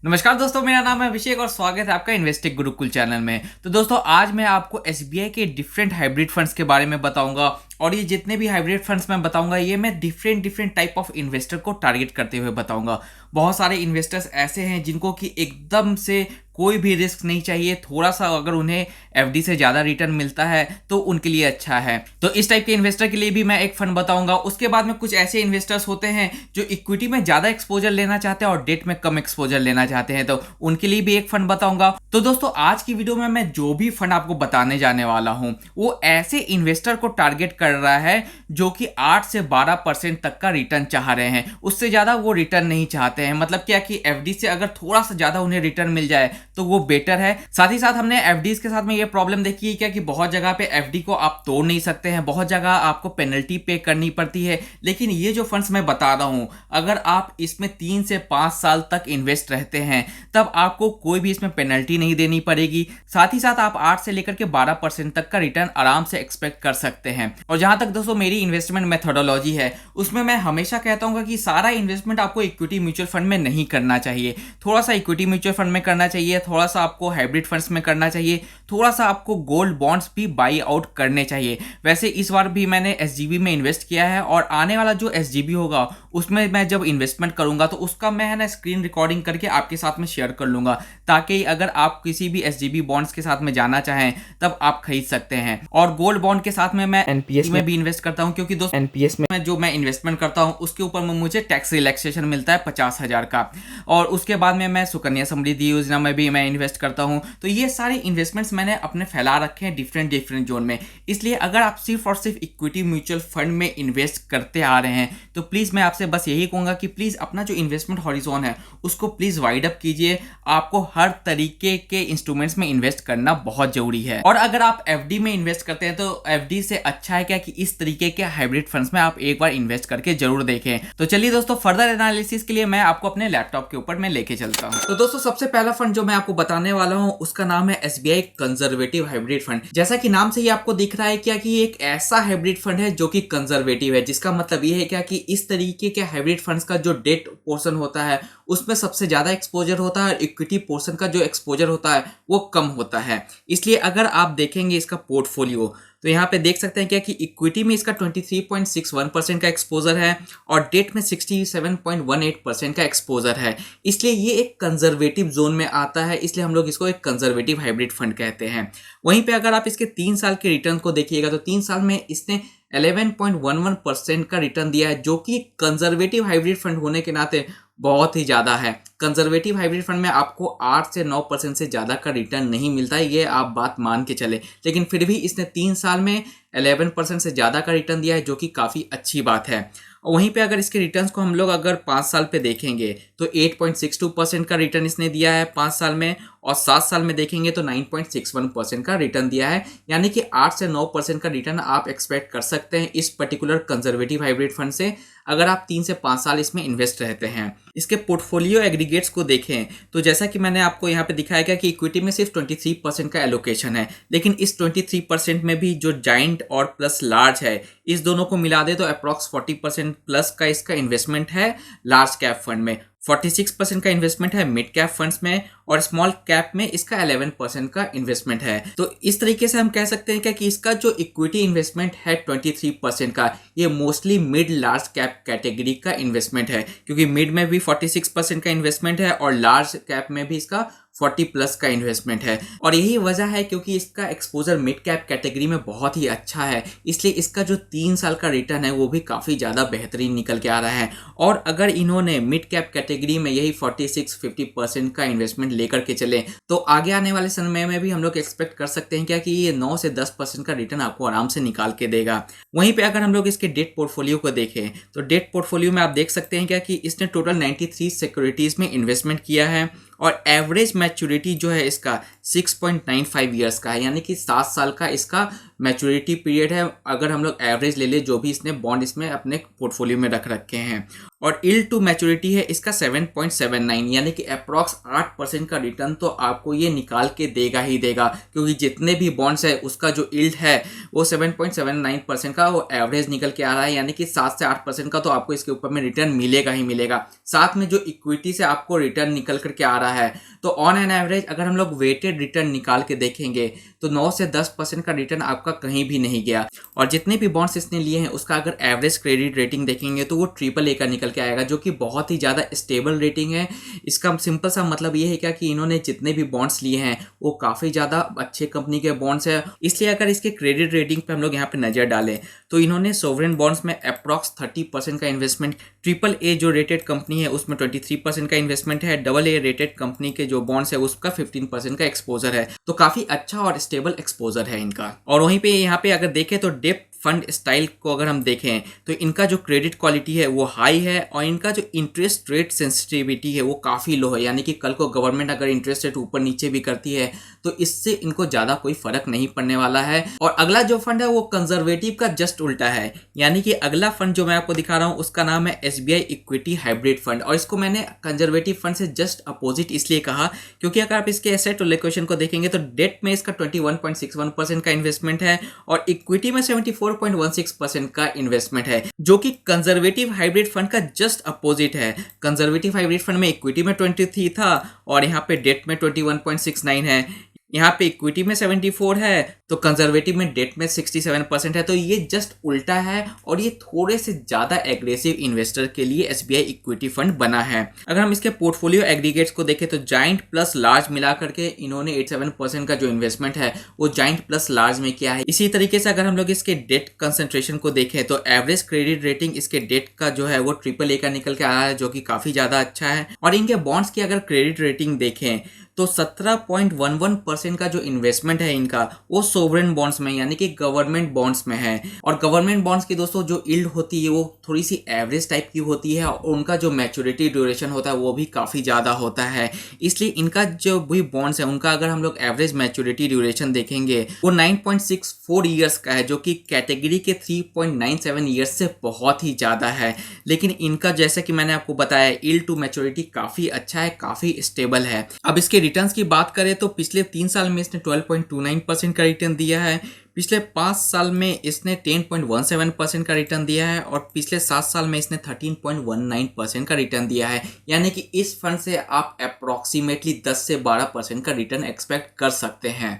नमस्कार दोस्तों, मेरा नाम है अभिषेक और स्वागत है आपका इन्वेस्टिंग गुरुकुल चैनल में। तो दोस्तों, आज मैं आपको एसबीआई के डिफरेंट हाइब्रिड फंड्स के बारे में बताऊंगा। और ये जितने भी हाइब्रिड फंड्स मैं बताऊंगा, ये मैं डिफरेंट टाइप ऑफ इन्वेस्टर को टारगेट करते हुए बताऊंगा। बहुत सारे इन्वेस्टर्स ऐसे हैं जिनको कि एकदम से कोई भी रिस्क नहीं चाहिए, थोड़ा सा अगर उन्हें एफडी से ज़्यादा रिटर्न मिलता है तो उनके लिए अच्छा है। तो इस टाइप के इन्वेस्टर के लिए भी मैं एक फंड बताऊंगा। उसके बाद में कुछ ऐसे इन्वेस्टर्स होते हैं जो इक्विटी में ज़्यादा एक्सपोजर लेना चाहते हैं और डेट में कम एक्सपोजर लेना चाहते हैं, तो उनके लिए भी एक फंड बताऊंगा। तो दोस्तों, आज की वीडियो में मैं जो भी फंड आपको बताने जाने वाला हूं वो ऐसे इन्वेस्टर को टारगेट कर रहा है जो कि 8 से 12% तक का रिटर्न चाह रहे हैं। उससे ज़्यादा वो रिटर्न नहीं चाहते हैं। मतलब क्या कि एफडी से अगर थोड़ा सा ज़्यादा उन्हें रिटर्न मिल जाए तो वो बेटर है। साथ ही साथ हमने एफडीज के साथ में ये प्रॉब्लम देखी है क्या कि बहुत जगह पे एफडी को आप तोड़ नहीं सकते हैं, बहुत जगह आपको पेनल्टी पे करनी पड़ती है। लेकिन ये जो फंड्स मैं बता रहा हूं, अगर आप इसमें 3 से 5 साल तक इन्वेस्ट रहते हैं तब आपको कोई भी इसमें पेनल्टी नहीं देनी पड़ेगी। साथ ही साथ आप 8 से लेकर के 12% तक का रिटर्न आराम से एक्सपेक्ट कर सकते हैं। और जहां तक दोस्तों मेरी इन्वेस्टमेंट मेथोडोलॉजी है, उसमें मैं हमेशा कहता हूं कि सारा इन्वेस्टमेंट आपको इक्विटी म्यूचुअल फंड में नहीं करना चाहिए। थोड़ा सा इक्विटी म्यूचुअल फंड में करना चाहिए, थोड़ा सा आपको हाइब्रिड फंड्स में करना चाहिए, थोड़ा सा आपको गोल्ड बॉन्ड्स भी बाई आउट करने चाहिए। वैसे इस बार भी मैंने एसजीबी में इन्वेस्ट किया है और आने वाला जो एसजीबी होगा उसमें मैं जब इन्वेस्टमेंट करूंगा तो उसका मैं है ना स्क्रीन रिकॉर्डिंग करके आपके साथ में शेयर कर लूंगा, ताकि अगर आप किसी भी एसजीबी बॉन्ड्स के साथ में जाना चाहें तब आप खरीद सकते हैं। और गोल्ड बॉन्ड के साथ में मैं एनपीएस में भी इन्वेस्ट करता हूं, क्योंकि दोस्तों एनपीएस में जो मैं इन्वेस्टमेंट करता हूं उसके ऊपर में मुझे टैक्स रिलैक्सेशन मिलता है 50,000 का। और उसके बाद में मैं सुकन्या समृद्धि योजना में भी मैं इन्वेस्ट करता हूं। तो ये सारे इन्वेस्टमेंट्स मैंने अपने फैला रखे हैं डिफरेंट जोन में। इसलिए अगर आप सिर्फ और सिर्फ इक्विटी म्यूचुअल फंड में इन्वेस्ट करते आ रहे हैं तो प्लीज़ मैं आपसे बस यही कहूँगा कि प्लीज़ अपना जो इन्वेस्टमेंट हॉरिजॉन है उसको प्लीज़ वाइड अप कीजिए। आपको हर तरीके के इंस्ट्रूमेंट्स में इन्वेस्ट करना बहुत जरूरी है। और अगर आप एफडी में इन्वेस्ट करते हैं तो एफडी से अच्छा है क्या कि इस तरीके के हाइब्रिड फंड्स में आप एक बार इन्वेस्ट करके जरूर देखें। तो चलिए दोस्तों, फर्दर एनालिसिस के लिए मैं आपको अपने लैपटॉप के ऊपर मैं लेके चलता हूँ। तो दोस्तों, सबसे पहला फंड जो मैं आपको बताने वाला हूँ उसका नाम है एसबीआई कंजर्वेटिव हाइब्रिड फंड। जैसा कि नाम से ही आपको दिख रहा है क्या कि एक ऐसा हाइब्रिड फंड है जो कि कंजर्वेटिव है, जिसका मतलब ये है क्या कि इस तरीके के हाइब्रिड फंड्स का जो डेट पोर्शन होता है उसमें सबसे ज्यादा एक्सपोजर होता है और इक्विटी पोर्शन का जो एक्सपोजर होता है वो कम होता है। इसलिए अगर आप देखेंगे इसका पोर्टफोलियो तो यहाँ पे देख सकते हैं क्या कि इक्विटी में इसका 23.61% का एक्सपोजर है और डेट में 67.18% का एक्सपोजर है। इसलिए ये एक कंजर्वेटिव जोन में आता है, इसलिए हम लोग इसको एक कंजर्वेटिव हाइब्रिड फंड कहते हैं। वहीं पे अगर आप इसके 3 साल के रिटर्न को देखिएगा तो 3 साल में इसने 11.11% का रिटर्न दिया है, जो कि कंजर्वेटिव हाइब्रिड फंड होने के नाते बहुत ही ज़्यादा है। कंजर्वेटिव हाइब्रिड फंड में आपको 8 से 9% से ज़्यादा का रिटर्न नहीं मिलता है, ये आप बात मान के चले। लेकिन फिर भी इसने 3 साल में 11% से ज़्यादा का रिटर्न दिया है, जो कि काफ़ी अच्छी बात है। वहीं पे अगर इसके रिटर्न्स को हम लोग अगर 5 साल पे देखेंगे तो 8.62% का रिटर्न इसने दिया है 5 साल में, और 7 साल में देखेंगे तो 9.61% का रिटर्न दिया है। यानी कि 8 से 9% का रिटर्न आप एक्सपेक्ट कर सकते हैं इस पर्टिकुलर कंजर्वेटिव हाइब्रिड फंड से, अगर आप 3 से 5 साल इसमें इन्वेस्ट रहते हैं। इसके पोर्टफोलियो एग्रीगेट्स को देखें तो जैसा कि मैंने आपको यहाँ पे दिखाया गया कि इक्विटी में सिर्फ 23% का एलोकेशन है, लेकिन इस 23% में भी जो जाइंट और प्लस लार्ज है इस दोनों को मिला दे तो अप्रॉक्स 40% प्लस का इसका इन्वेस्टमेंट है लार्ज कैप फंड में, 46% का इन्वेस्टमेंट है मिड कैप फंड्स में और स्मॉल कैप में इसका 11% का इन्वेस्टमेंट है। तो इस तरीके से हम कह सकते हैं कि इसका जो इक्विटी इन्वेस्टमेंट है 23% का, ये mostly mid large cap category का इन्वेस्टमेंट है, क्योंकि मिड में भी 46% का इन्वेस्टमेंट है और लार्ज कैप में भी इसका 40 प्लस का इन्वेस्टमेंट है। और यही वजह है क्योंकि इसका एक्सपोजर मिड कैप कैटेगरी में बहुत ही अच्छा है, इसलिए इसका जो 3 साल का रिटर्न है वो भी काफ़ी ज़्यादा बेहतरीन निकल के आ रहा है। और अगर इन्होंने मिड कैप कैटेगरी में यही 46-50% का इन्वेस्टमेंट लेकर के चले तो आगे आने वाले समय में भी हम लोग एक्सपेक्ट कर सकते हैं क्या कि ये 9 से 10% का रिटर्न आपको आराम से निकाल के देगा। वहीं पे अगर हम लोग इसके डेट पोर्टफोलियो को देखें तो डेट पोर्टफोलियो में आप देख सकते हैं क्या कि इसने टोटल 93 सिक्योरिटीज़ में इन्वेस्टमेंट किया है और एवरेज मैच्योरिटी जो है इसका 6.95 ईयर्स का है, यानी कि 7 साल का इसका मैच्योरिटी पीरियड है अगर हम लोग एवरेज ले ले जो भी इसने बॉन्ड इसमें अपने पोर्टफोलियो में रख रखे हैं। और यील्ड टू मैच्योरिटी है इसका 7.79, यानी कि अप्रॉक्स 8% का रिटर्न तो आपको ये निकाल के देगा ही देगा, क्योंकि जितने भी बॉन्ड्स है उसका जो यील्ड है वो 7.79% का वो एवरेज निकल के आ रहा है, यानी कि 7 से 8% का तो आपको इसके ऊपर में रिटर्न मिलेगा ही मिलेगा। साथ में जो इक्विटी से आपको रिटर्न निकल करके आ रहा है, तो ऑन एन एवरेज अगर हम लोग वेटेड रिटर्न निकाल के देखेंगे तो 9 से 10% का रिटर्न आपका कहीं भी नहीं गया। और जितने भी बॉन्ड्स इसने लिए हैं उसका अगर एवरेज क्रेडिट रेटिंग देखेंगे तो वो AAA का निकल के आएगा, जो कि बहुत ही ज़्यादा स्टेबल रेटिंग है। इसका सिंपल सा मतलब ये है क्या कि इन्होंने जितने भी बॉन्ड्स लिए हैं वो काफ़ी ज़्यादा अच्छे कंपनी के बॉन्ड्स है। इसलिए अगर इसके क्रेडिट रेटिंग पे हम लोग यहाँ पे नज़र डालें तो इन्होंने सोवरेन बॉन्ड्स में अप्रॉक्स 30% का इन्वेस्टमेंट, AAA जो रेटेड कंपनी है उसमें 23% का इन्वेस्टमेंट है, AA रेटेड कंपनी के जो बॉन्ड्स है उसका 15% का एक्सपोजर है। तो काफ़ी अच्छा और स्टेबल एक्सपोजर है इनका। और वहीं पे यहाँ पे अगर देखें तो डेप्थ फंड स्टाइल को अगर हम देखें तो इनका जो क्रेडिट क्वालिटी है वो हाई है, और इनका जो इंटरेस्ट रेट सेंसिटिविटी है वो काफ़ी लो है, यानी कि कल को गवर्नमेंट अगर इंटरेस्ट रेट ऊपर नीचे भी करती है तो इससे इनको ज़्यादा कोई फर्क नहीं पड़ने वाला है। और अगला जो फंड है वो कंजर्वेटिव का जस्ट उल्टा है, यानी कि अगला फंड जो मैं आपको दिखा रहा हूँ उसका नाम है SBI इक्विटी हाइब्रिड फंड। और इसको मैंने कंजर्वेटिव फंड से जस्ट अपोजिट इसलिए कहा क्योंकि अगर आप इसके एसेट एलोकेशन को देखेंगे तो डेट में इसका 21.61% का इन्वेस्टमेंट है और इक्विटी में 74.16% का इन्वेस्टमेंट है, जो कि कंजर्वेटिव हाइब्रिड फंड का जस्ट अपोजिट है। कंजर्वेटिव हाइब्रिड फंड में इक्विटी में 23 था और यहाँ पे डेट में 21.69 है। यहाँ पे इक्विटी में 74 है तो कंजर्वेटिव में डेट में 67% है। तो ये जस्ट उल्टा है और ये थोड़े से ज़्यादा एग्रेसिव इन्वेस्टर के लिए SBI इक्विटी फंड बना है। अगर हम इसके पोर्टफोलियो एग्रीगेट्स को देखें तो जाइंट प्लस लार्ज मिला करके इन्होंने 87% का जो इन्वेस्टमेंट है वो जाइंट प्लस लार्ज में किया है। इसी तरीके से अगर हम लोग इसके डेट कंसंट्रेशन को देखें तो एवरेज क्रेडिट रेटिंग इसके डेट का जो है वो AAA का निकल के आया है, जो कि काफ़ी ज़्यादा अच्छा है। और इनके बॉन्ड्स की अगर क्रेडिट रेटिंग देखें तो 17.11% का जो इन्वेस्टमेंट है इनका वो सोवरेन बॉन्ड्स में, यानी कि गवर्नमेंट बॉन्ड्स में है। और गवर्नमेंट बॉन्ड्स की दोस्तों जो यील्ड होती है वो थोड़ी सी एवरेज टाइप की होती है और उनका जो मैच्योरिटी ड्यूरेशन होता है वो भी काफ़ी ज़्यादा होता है। इसलिए इनका जो भी बॉन्ड्स है उनका अगर हम लोग एवरेज मैच्योरिटी ड्यूरेशन देखेंगे वो 9.64 ईयर्स का है, जो कि कैटेगरी के 3.97 ईयर्स से बहुत ही ज़्यादा है। लेकिन इनका जैसे कि मैंने आपको बताया यील्ड टू मैच्योरिटी काफ़ी अच्छा है, काफ़ी स्टेबल है। अब इसके रिटर्न्स की बात करें तो पिछले 3 साल में इसने 12.29% का रिटर्न दिया है, पिछले 5 साल में इसने 10.17% का रिटर्न दिया है और पिछले 7 साल में इसने 13.19% का रिटर्न दिया है। यानी कि इस फंड से आप अप्रॉक्सीमेटली 10 से 12% का रिटर्न एक्सपेक्ट कर सकते हैं।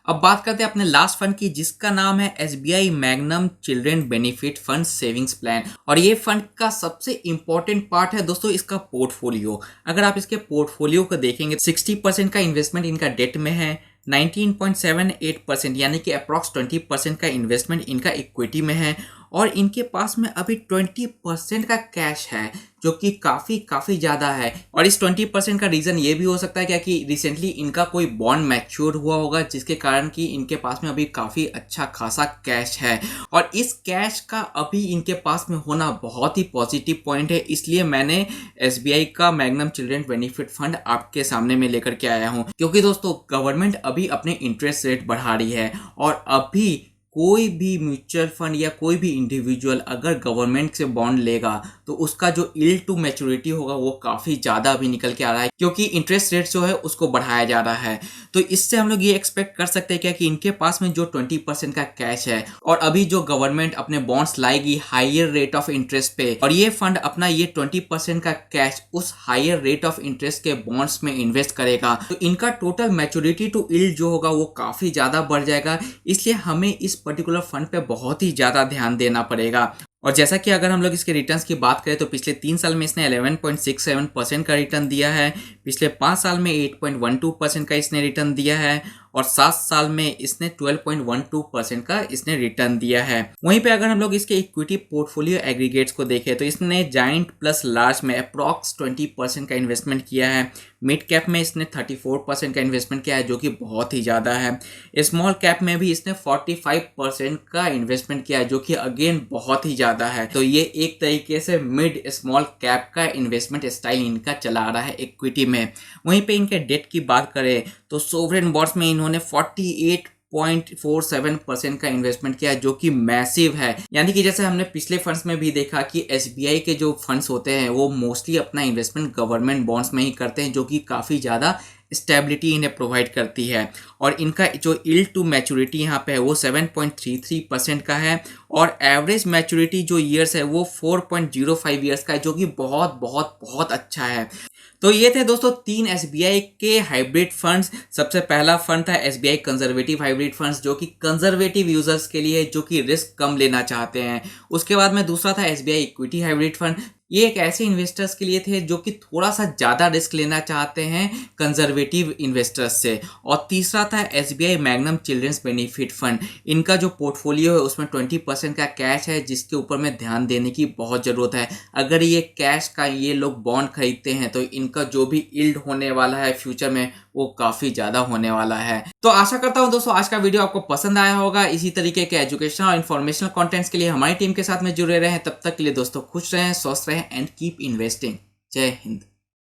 अब बात करते हैं अपने लास्ट फंड की, जिसका नाम है SBI magnum children benefit fund savings plan. और ये फंड का सबसे इंपॉर्टेंट पार्ट है दोस्तों इसका पोर्टफोलियो। अगर आप इसके पोर्टफोलियो को देखेंगे 60% का इन्वेस्टमेंट इनका डेट में है, 19.78% यानी कि अप्रॉक्स 20% का इन्वेस्टमेंट इनका इक्विटी में है और इनके पास में अभी 20% का कैश है, जो कि काफ़ी ज़्यादा है। और इस 20% का रीज़न ये भी हो सकता है क्या कि रिसेंटली इनका कोई बॉन्ड मैच्योर हुआ होगा, जिसके कारण कि इनके पास में अभी काफ़ी अच्छा खासा कैश है। और इस कैश का अभी इनके पास में होना बहुत ही पॉजिटिव पॉइंट है, इसलिए मैंने SBI का मैग्नम चिल्ड्रन बेनिफिट फंड आपके सामने में लेकर के आया हूँ। क्योंकि दोस्तों गवर्नमेंट अभी अपने इंटरेस्ट रेट बढ़ा रही है और अभी कोई भी म्यूचुअल फंड या कोई भी इंडिविजुअल अगर गवर्नमेंट से बॉन्ड लेगा तो उसका जो यील्ड टू मैच्योरिटी होगा वो काफ़ी ज़्यादा अभी निकल के आ रहा है, क्योंकि इंटरेस्ट रेट जो है उसको बढ़ाया जा रहा है। तो इससे हम लोग ये एक्सपेक्ट कर सकते हैं क्या कि इनके पास में जो 20% का कैश है और अभी जो गवर्नमेंट अपने बॉन्ड्स लाएगी हायर रेट ऑफ इंटरेस्ट पे, और ये फंड अपना ये 20% का कैश उस हायर रेट ऑफ इंटरेस्ट के बॉन्ड्स में इन्वेस्ट करेगा, तो इनका टोटल मैच्योरिटी टू यील्ड जो होगा वो काफ़ी ज़्यादा बढ़ जाएगा। इसलिए हमें इस पर्टिकुलर फंड पे बहुत ही ज़्यादा ध्यान देना पड़ेगा। और जैसा कि अगर हम लोग इसके रिटर्न्स की बात करें तो पिछले 3 साल में इसने 11.67% का रिटर्न दिया है, पिछले 5 साल में 8.12% का इसने रिटर्न दिया है और 7 साल में इसने 12.12% का इसने रिटर्न दिया है। वहीं पे अगर हम लोग इसके इक्विटी पोर्टफोलियो एग्रीगेट्स को देखें तो इसने जायंट प्लस लार्ज में अप्रॉक्स 20% का इन्वेस्टमेंट किया है। मिड कैप में इसने 34% का इन्वेस्टमेंट किया है जो कि बहुत ही ज़्यादा है। स्मॉल कैप में भी इसने 45% का इन्वेस्टमेंट किया है जो कि अगेन बहुत ही ज़्यादा है। तो ये एक तरीके से मिड स्मॉल कैप का इन्वेस्टमेंट स्टाइल इनका चला रहा है इक्विटी में। वहीं पे इनके डेट की बात करें तो सोवरेन बॉन्ड्स में इन्होंने 48.47% का इन्वेस्टमेंट किया है जो कि मैसिव है। यानी कि जैसे हमने पिछले फंड्स में भी देखा कि एसबीआई के जो फंड्स होते हैं वो मोस्टली अपना इन्वेस्टमेंट गवर्नमेंट बॉन्ड्स में ही करते हैं जो कि काफ़ी ज़्यादा स्टेबिलिटी इन्हें प्रोवाइड करती है। और इनका जो यील्ड टू मैच्योरिटी यहाँ पे है वो 7.33% का है और एवरेज मैच्योरिटी जो ईयर्स है वो 4.05 ईयर्स का है जो कि बहुत बहुत बहुत अच्छा है। तो ये थे दोस्तों 3 एसबीआई के हाइब्रिड फंड्स। सबसे पहला फंड था एसबीआई कंजर्वेटिव हाइब्रिड फंड्स जो कि कंजर्वेटिव यूजर्स के लिए जो कि रिस्क कम लेना चाहते हैं। उसके बाद में दूसरा था एसबीआई इक्विटी हाइब्रिड फंड। ये एक ऐसे इन्वेस्टर्स के लिए थे जो कि थोड़ा सा ज़्यादा रिस्क लेना चाहते हैं कंजर्वेटिव इन्वेस्टर्स से। और तीसरा था SBI magnum children's benefit fund. इनका जो पोर्टफोलियो है उसमें 20% का कैश है जिसके ऊपर में ध्यान देने की बहुत ज़रूरत है। अगर ये कैश का ये लोग बॉन्ड खरीदते हैं तो इनका जो भी यील्ड होने वाला है फ्यूचर में वो काफ़ी ज़्यादा होने वाला है। तो आशा करता हूँ दोस्तों आज का वीडियो आपको पसंद आया होगा। इसी तरीके के एजुकेशनल और इन्फॉर्मेशनल कंटेंट्स के लिए हमारी टीम के साथ में जुड़े रहें। तब तक के लिए दोस्तों खुश रहें, स्वस्थ रहें एंड कीप इन्वेस्टिंग। जय हिंद।